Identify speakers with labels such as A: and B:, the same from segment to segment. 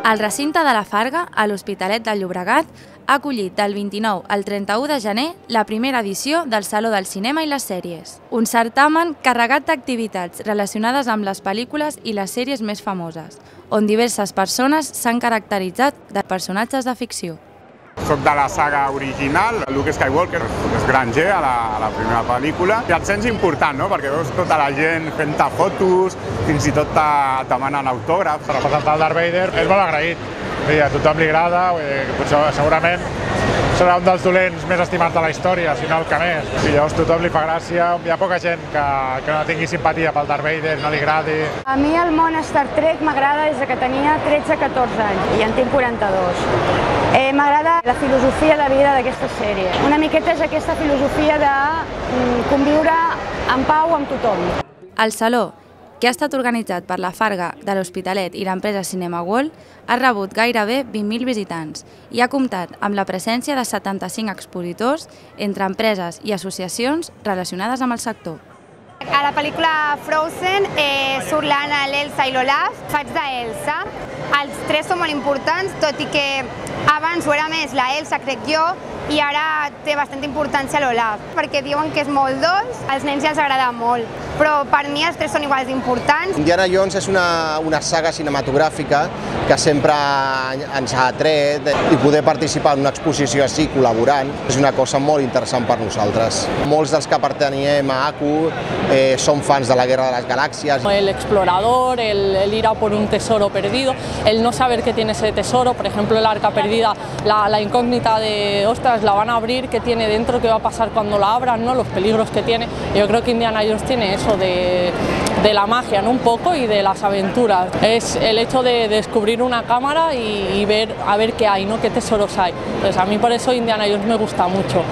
A: El recinte de la Farga, a l'Hospitalet de Llobregat, ha acollit del 29 al 31 de gener la primera edició del Saló del Cinema i les Sèries, un certamen carregat d'activitats relacionades amb les pel·lícules i les sèries més famoses, on diverses persones s'han caracteritzat de personatges de ficció.
B: Soc de la saga original, Luke Skywalker, és granger a la primera pel·lícula, i et sents important, no? Perquè veus tota la gent fent-te fotos, fins i tot te demanen autògrafs.
C: Per representar el Darth Vader és molt agraït, a tothom li agrada, segurament serà un dels dolents més estimats de la història, si no el que més. I llavors tothom li fa gràcia, hi ha poca gent que no tingui simpatia pel Darth Vader, no li agradi.
D: A mi el món Star Trek m'agrada des que tenia 13-14 anys i en tinc 42. M'agrada la filosofia de vida d'aquesta sèrie. Una miqueta és aquesta filosofia de conviure en pau amb tothom.
A: El Saló, que ha estat organitzat per la Farga de l'Hospitalet i l'empresa Cinema World, ha rebut gairebé 20.000 visitants i ha comptat amb la presència de 75 expositors entre empreses i associacions relacionades amb el sector.
E: A la pel·lícula Frozen surt l'Anna, l'Elsa i l'Olaf. Faig d'Elsa. Els tres són molt importants, tot i que abans ho era més la Elsa, crec jo, i ara té bastanta importància l'Olaf, perquè diuen que és molt dolç, als nens ja els agrada molt, però per mi els tres són iguals d'importants.
F: Indiana Jones és una saga cinematogràfica que sempre ens ha atret i poder participar en una exposició així, col·laborant, és una cosa molt interessant per nosaltres. Molts dels que pertanyem a ACU som fans de la Guerra de les Galàxies.
G: El explorador, el ir a por un tesoro perdido, el no saber qué tiene ese tesoro, por ejemplo el arca perdida, la incógnita de, ostras, la van a abrir, qué tiene dentro, qué va a pasar cuando la abran, ¿no? Los peligros que tiene. Yo creo que Indiana Jones tiene eso de la magia, ¿no? Un poco, y de las aventuras. Es el hecho de descubrir una cámara y ver a ver qué hay, ¿no? Qué tesoros hay. Entonces a mí por eso Indiana Jones me gusta mucho.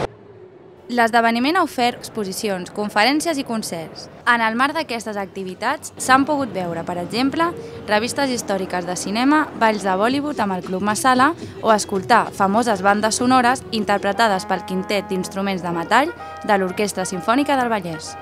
A: L'esdeveniment ha ofert exposicions, conferències i concerts. En el marc d'aquestes activitats s'han pogut veure, per exemple, revistes històriques de cinema, balls de Bollywood amb el Club Masala o escoltar famoses bandes sonores interpretades pel quintet d'instruments de metall de l'Orquestra Simfònica del Vallès.